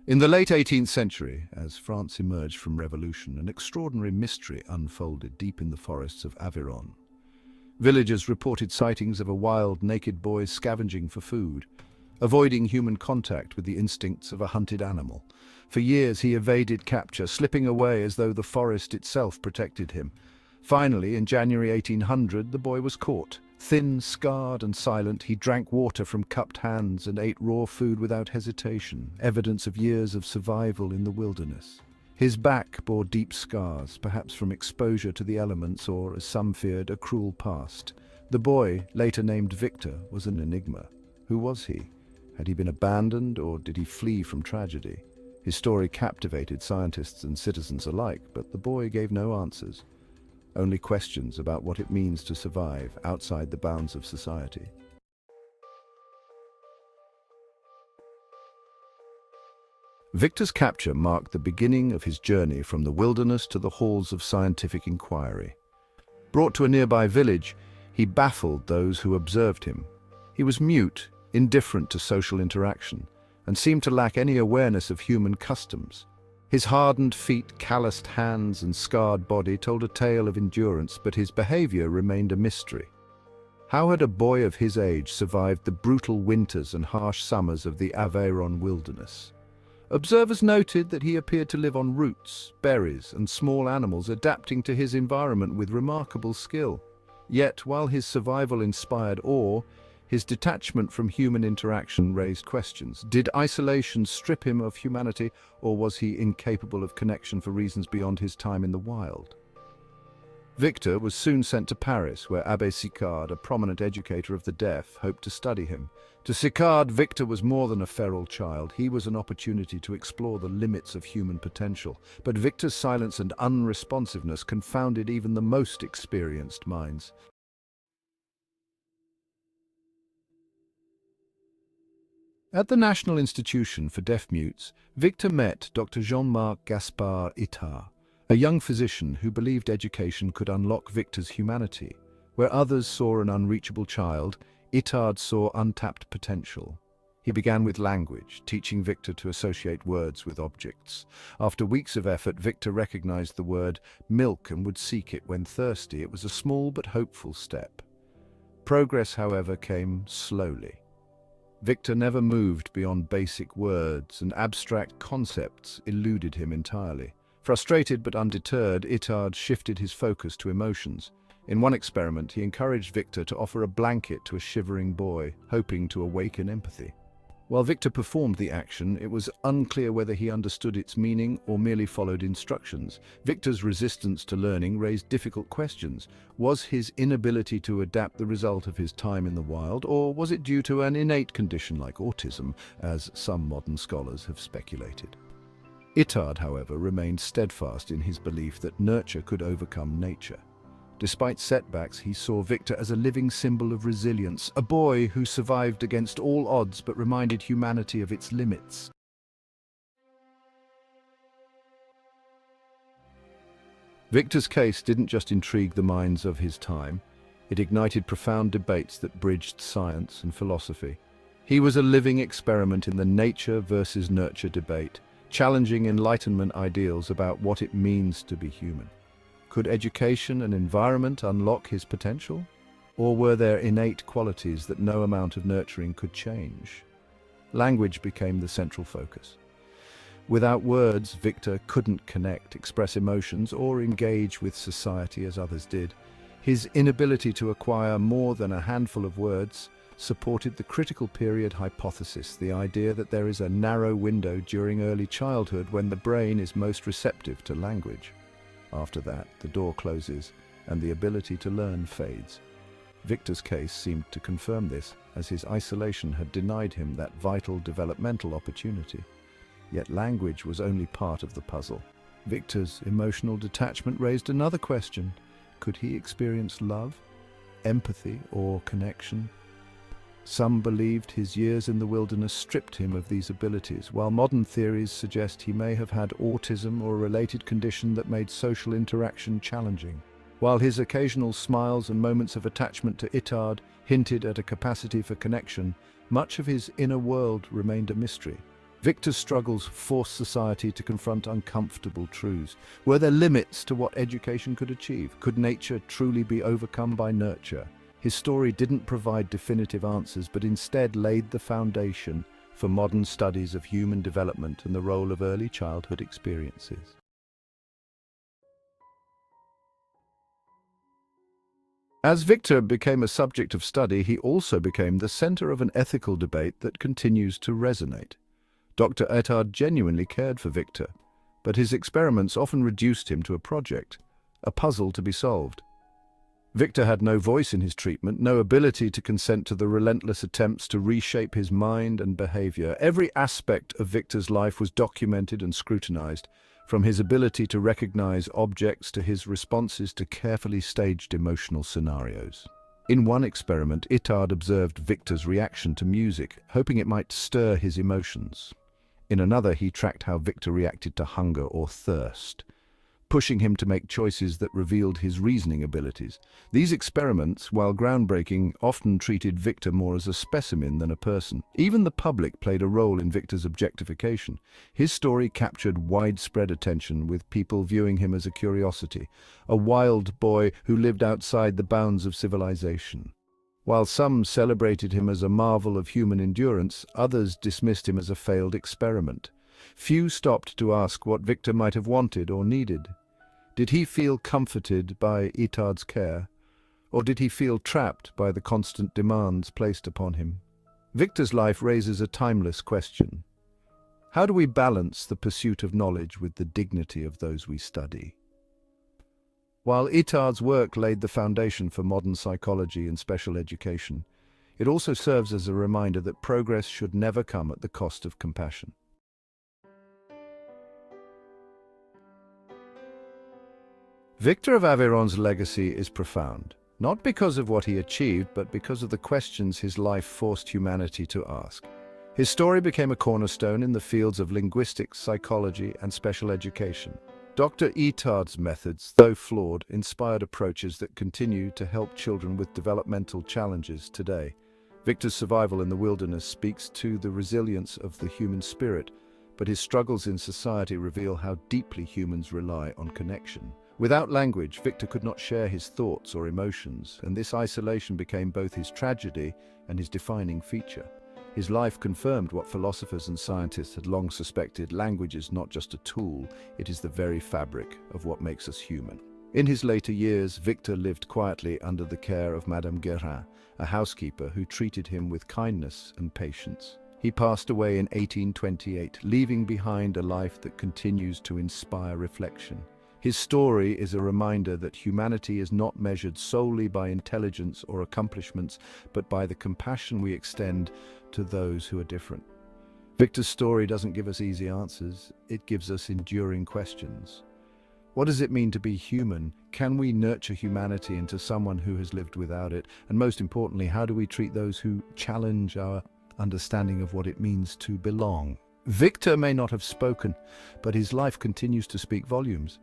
In the late 18th century, as France emerged from revolution, an extraordinary mystery unfolded deep in the forests of Aveyron. Villagers reported sightings of a wild, naked boy scavenging for food, avoiding human contact with the instincts of a hunted animal. For years he evaded capture, slipping away as though the forest itself protected him. Finally, in January 1800, the boy was caught. Thin, scarred and silent, he drank water from cupped hands and ate raw food without hesitation, evidence of years of survival in the wilderness. His back bore deep scars, perhaps from exposure to the elements or, as some feared, a cruel past. The boy, later named Victor, was an enigma. Who was he? Had he been abandoned, or did he flee from tragedy? His story captivated scientists and citizens alike, but the boy gave no answers. Only questions about what it means to survive outside the bounds of society. Victor's capture marked the beginning of his journey from the wilderness to the halls of scientific inquiry. Brought to a nearby village, he baffled those who observed him. He was mute, indifferent to social interaction, and seemed to lack any awareness of human customs. His hardened feet, calloused hands, and scarred body told a tale of endurance, but his behavior remained a mystery. How had a boy of his age survived the brutal winters and harsh summers of the Aveyron wilderness? Observers noted that he appeared to live on roots, berries, and small animals, adapting to his environment with remarkable skill. Yet, while his survival inspired awe, his detachment from human interaction raised questions. Did isolation strip him of humanity, or was he incapable of connection for reasons beyond his time in the wild? Victor was soon sent to Paris, where Abbé Sicard, a prominent educator of the deaf, hoped to study him. To Sicard, Victor was more than a feral child. He was an opportunity to explore the limits of human potential. But Victor's silence and unresponsiveness confounded even the most experienced minds. At the National Institution for Deaf-Mutes, Victor met Dr. Jean-Marc Gaspard Itard, a young physician who believed education could unlock Victor's humanity. Where others saw an unreachable child, Itard saw untapped potential. He began with language, teaching Victor to associate words with objects. After weeks of effort, Victor recognized the word milk and would seek it when thirsty. It was a small but hopeful step. Progress, however, came slowly. Victor never moved beyond basic words, and abstract concepts eluded him entirely. Frustrated but undeterred, Itard shifted his focus to emotions. In one experiment, he encouraged Victor to offer a blanket to a shivering boy, hoping to awaken empathy. While Victor performed the action, it was unclear whether he understood its meaning or merely followed instructions. Victor's resistance to learning raised difficult questions. Was his inability to adapt the result of his time in the wild, or was it due to an innate condition like autism, as some modern scholars have speculated? Itard, however, remained steadfast in his belief that nurture could overcome nature. Despite setbacks, he saw Victor as a living symbol of resilience, a boy who survived against all odds but reminded humanity of its limits. Victor's case didn't just intrigue the minds of his time, it ignited profound debates that bridged science and philosophy. He was a living experiment in the nature versus nurture debate, challenging Enlightenment ideals about what it means to be human. Could education and environment unlock his potential? Or were there innate qualities that no amount of nurturing could change? Language became the central focus. Without words, Victor couldn't connect, express emotions, or engage with society as others did. His inability to acquire more than a handful of words supported the critical period hypothesis, the idea that there is a narrow window during early childhood when the brain is most receptive to language. After that, the door closes and the ability to learn fades. Victor's case seemed to confirm this, as his isolation had denied him that vital developmental opportunity. Yet language was only part of the puzzle. Victor's emotional detachment raised another question. Could he experience love, empathy, or connection? Some believed his years in the wilderness stripped him of these abilities, while modern theories suggest he may have had autism or a related condition that made social interaction challenging. While his occasional smiles and moments of attachment to Itard hinted at a capacity for connection, much of his inner world remained a mystery. Victor's struggles forced society to confront uncomfortable truths. Were there limits to what education could achieve? Could nature truly be overcome by nurture? His story didn't provide definitive answers, but instead laid the foundation for modern studies of human development and the role of early childhood experiences. As Victor became a subject of study, he also became the center of an ethical debate that continues to resonate. Dr. Ettard genuinely cared for Victor, but his experiments often reduced him to a project, a puzzle to be solved. Victor had no voice in his treatment, no ability to consent to the relentless attempts to reshape his mind and behavior. Every aspect of Victor's life was documented and scrutinized, from his ability to recognize objects to his responses to carefully staged emotional scenarios. In one experiment, Ettard observed Victor's reaction to music, hoping it might stir his emotions. In another, he tracked how Victor reacted to hunger or thirst, pushing him to make choices that revealed his reasoning abilities. These experiments, while groundbreaking, often treated Victor more as a specimen than a person. Even the public played a role in Victor's objectification. His story captured widespread attention, with people viewing him as a curiosity, a wild boy who lived outside the bounds of civilization. While some celebrated him as a marvel of human endurance, others dismissed him as a failed experiment. Few stopped to ask what Victor might have wanted or needed. Did he feel comforted by Ettard's care, or did he feel trapped by the constant demands placed upon him? Victor's life raises a timeless question. How do we balance the pursuit of knowledge with the dignity of those we study? While Ettard's work laid the foundation for modern psychology and special education, it also serves as a reminder that progress should never come at the cost of compassion. Victor of Aveyron's legacy is profound, not because of what he achieved, but because of the questions his life forced humanity to ask. His story became a cornerstone in the fields of linguistics, psychology, and special education. Dr. Ettard's methods, though flawed, inspired approaches that continue to help children with developmental challenges today. Victor's survival in the wilderness speaks to the resilience of the human spirit, but his struggles in society reveal how deeply humans rely on connection. Without language, Victor could not share his thoughts or emotions, and this isolation became both his tragedy and his defining feature. His life confirmed what philosophers and scientists had long suspected: language is not just a tool, it is the very fabric of what makes us human. In his later years, Victor lived quietly under the care of Madame Guérin, a housekeeper who treated him with kindness and patience. He passed away in 1828, leaving behind a life that continues to inspire reflection. His story is a reminder that humanity is not measured solely by intelligence or accomplishments, but by the compassion we extend to those who are different. Victor's story doesn't give us easy answers, it gives us enduring questions. What does it mean to be human? Can we nurture humanity into someone who has lived without it? And most importantly, how do we treat those who challenge our understanding of what it means to belong? Victor may not have spoken, but his life continues to speak volumes.